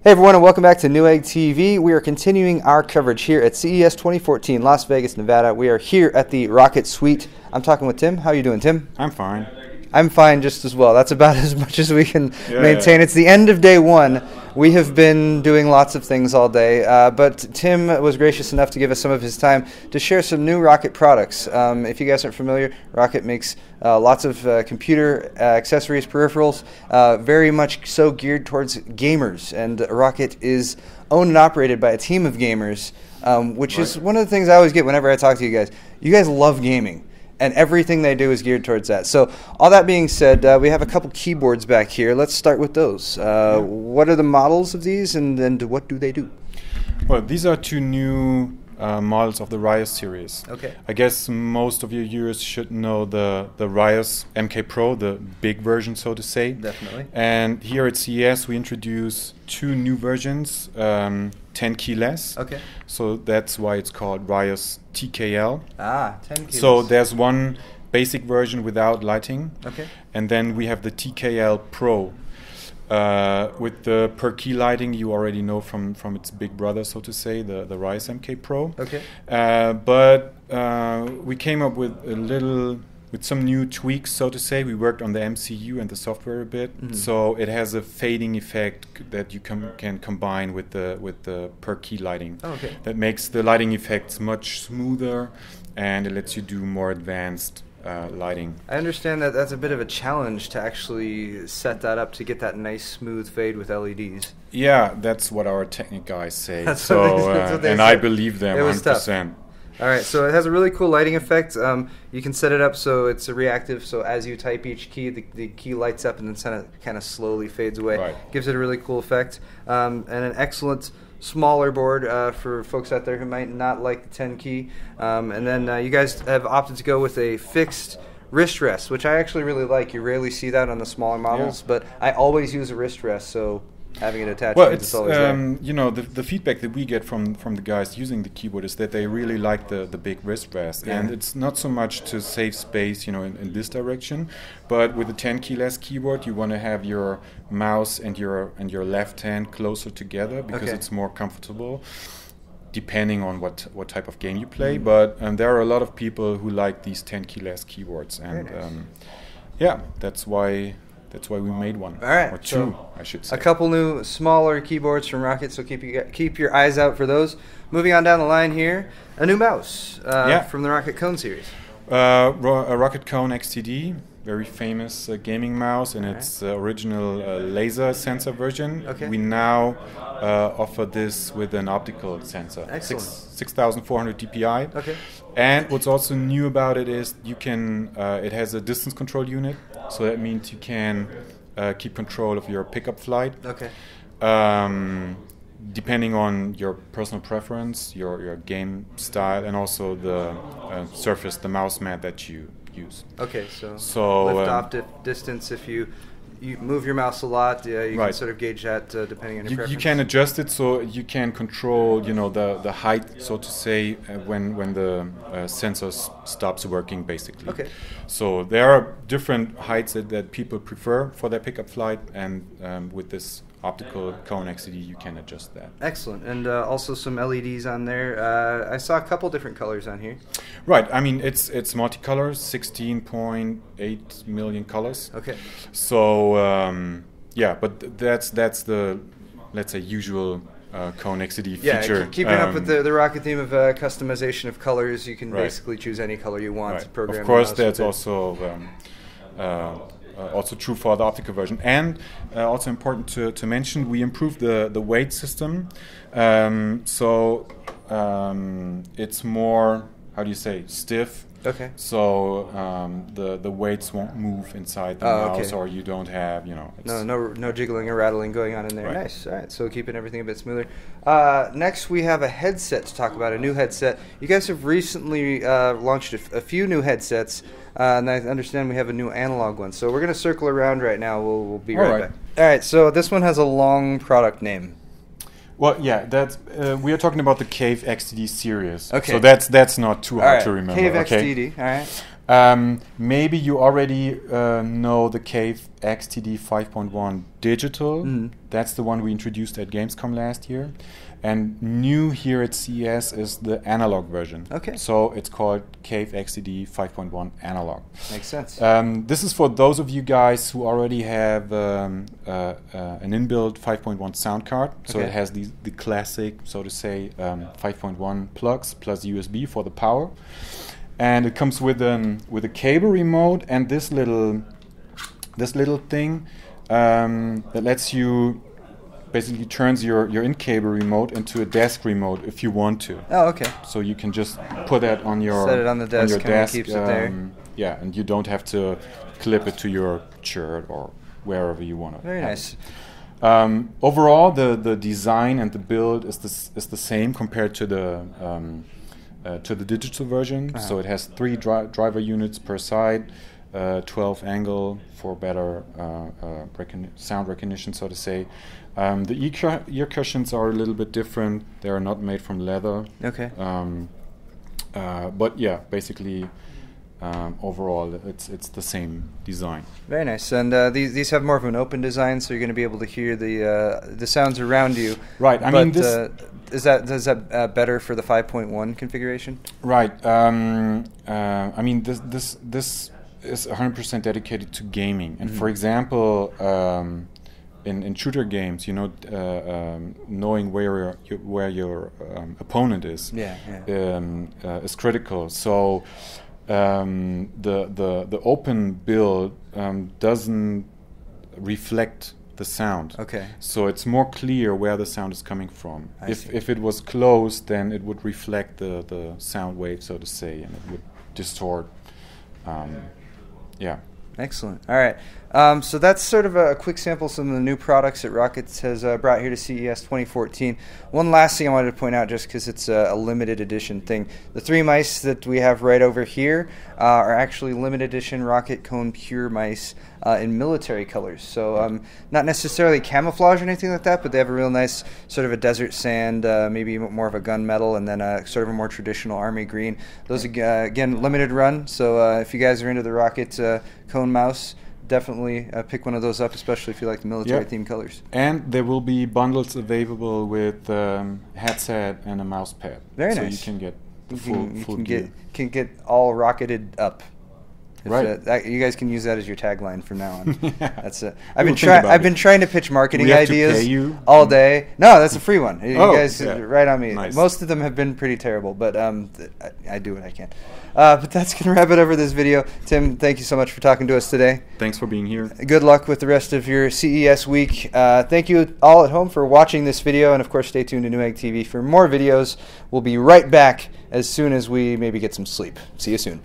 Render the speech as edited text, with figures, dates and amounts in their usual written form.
Hey everyone, and welcome back to Newegg TV. We are continuing our coverage here at CES 2014, Las Vegas, Nevada. We are here at the ROCCAT Suite. I'm talking with Tim. How are you doing, Tim? I'm fine. I'm fine just as well. That's about as much as we can maintain. It's the end of day one. We have been doing lots of things all day, but Tim was gracious enough to give us some of his time to share some new ROCCAT products. If you guys aren't familiar, ROCCAT makes lots of computer accessories, peripherals, very much so geared towards gamers, and ROCCAT is owned and operated by a team of gamers, which is one of the things I always get whenever I talk to you guys. You guys love gaming. And everything they do is geared towards that. So all that being said, we have a couple keyboards back here. Let's start with those. What are the models of these, and what do they do? Well, these are two new models of the Ryos series. Okay. I guess most of your viewers should know the Ryos MK Pro, the big version, so to say. Definitely. And here at CES, we introduce two new versions, 10 keyless. Okay. So that's why it's called Ryos TKL. 10 keyless. So there's one basic version without lighting. Okay. And then we have the TKL Pro. With the per key lighting, you already know from its big brother, so to say, the Ryos MK Pro. Okay. But we came up with some new tweaks, so to say. We worked on the MCU and the software a bit, so it has a fading effect that you can combine with the per key lighting. Oh, okay. That makes the lighting effects much smoother, and it lets you do more advanced lighting. I understand that that's a bit of a challenge to actually set that up to get that nice smooth fade with LEDs. Yeah, that's what our technic guys say. That's so, what they and said. I believe them It was 100%. tough. All right, so it has a really cool lighting effect. You can set it up so it's reactive, so as you type each key, the key lights up and then kind of slowly fades away. Right. Gives it a really cool effect. And an excellent smaller board for folks out there who might not like the 10 key. And then you guys have opted to go with a fixed wrist rest, which I actually really like. You rarely see that on the smaller models, but I always use a wrist rest, so having it attached well, it's always there. You know, the feedback that we get from the guys using the keyboard is that they really like the big wrist rest, and it's not so much to save space, you know, in this direction, but with the 10 keyless keyboard, you want to have your mouse and your left hand closer together because it's more comfortable, depending on what type of game you play. But there are a lot of people who like these 10 keyless keyboards, and yeah, that's why we made one. All right, or two, I should say. A couple new smaller keyboards from ROCCAT, so keep your eyes out for those. Moving on down the line here, a new mouse from the ROCCAT Cone series. A ROCCAT Cone XTD, very famous gaming mouse, and its original laser sensor version. Okay. We now offer this with an optical sensor. Excellent. 6,400 dpi. Okay. And what's also new about it is you can. It has a distance control unit, so that means you can keep control of your pickup flight. Okay. Depending on your personal preference, your game style, and also the surface, the mouse mat that you use. Okay, so lift off distance. If you move your mouse a lot, you can sort of gauge that depending on your preference. You can adjust it so you can control, you know, the height, so to say, when the sensor stops working, basically. Okay. So there are different heights that people prefer for their pickup flight, and with this optical Cone XTD, you can adjust that. Excellent, and also some LEDs on there. I saw a couple different colors on here. Right, I mean it's multicolor, 16.8 million colors. Okay. So yeah, but that's the, let's say, usual Cone XTD feature. Yeah, keeping up with the ROCCAT theme of customization of colors, you can basically choose any color you want to program. Of course, that's also true for the optical version, and also important to mention, we improved the weight system, so it's more, how do you say, stiff. Okay. So the weights won't move inside the mouse, or you don't have, you know. No jiggling or rattling going on in there. Nice. All right. So keeping everything a bit smoother. Next, we have a headset to talk about. A new headset. You guys have recently launched a few new headsets, and I understand we have a new analog one. So we're going to circle around right now. We'll be right back. All right. So this one has a long product name. Well, yeah, that's we are talking about the Kave XTD series. Okay. So that's not too hard to remember. Kave XTD. All right. Maybe you already know the Kave XTD 5.1 digital. That's the one we introduced at Gamescom last year. And new here at CES is the analog version. Okay. So it's called Kave XTD 5.1 analog. Makes sense. This is for those of you guys who already have an inbuilt 5.1 sound card. So it has the classic, so to say, 5.1 plugs plus USB for the power. And it comes with a cable remote and this little thing that lets you basically turns your in-cable remote into a desk remote if you want to. Oh, okay. So you can just put that on your set it on the desk, your desk, keeps it there. Yeah, and you don't have to clip it to your shirt or wherever you want to. Very nice. Overall, the design and the build is the same compared to the digital version. So it has 3 driver units per side, 12 angle for better sound recognition, so to say. The ear cushions are a little bit different. They are not made from leather. Okay. But yeah, basically, overall, it's the same design. Very nice. And these have more of an open design, so you're going to be able to hear the sounds around you. Right. I mean, this is that better for the 5.1 configuration? Right. I mean, this is 100% dedicated to gaming. And for example, in shooter games, knowing where your opponent is is critical. So the open build doesn't reflect the sound. Okay. So it's more clear where the sound is coming from. If it was closed, then it would reflect the sound wave, so to say, and it would distort. Yeah. Excellent. All right. So that's sort of a quick sample of some of the new products that ROCCAT has brought here to CES 2014. One last thing I wanted to point out, just because it's a limited edition thing. The 3 mice that we have right over here are actually limited edition ROCCAT Cone Pure mice in military colors. So not necessarily camouflage or anything like that, but they have a real nice sort of a desert sand, maybe more of a gunmetal, and then sort of a more traditional army green. Those, again, limited run. So if you guys are into the ROCCAT Cone mouse, definitely pick one of those up, especially if you like the military-themed colors. And there will be bundles available with headset and a mouse pad. Very nice. So you can get the full gear. Can get all rocketed up. Right. You guys can use that as your tagline from now on. That's it. I've been trying to pitch marketing ideas all day. No, that's a free one. You guys right on me. Nice. Most of them have been pretty terrible, but I do what I can. But that's going to wrap it up for this video. Tim, thank you so much for talking to us today. Thanks for being here. Good luck with the rest of your CES week. Thank you all at home for watching this video, and of course stay tuned to Newegg TV for more videos. We'll be right back as soon as we maybe get some sleep. See you soon.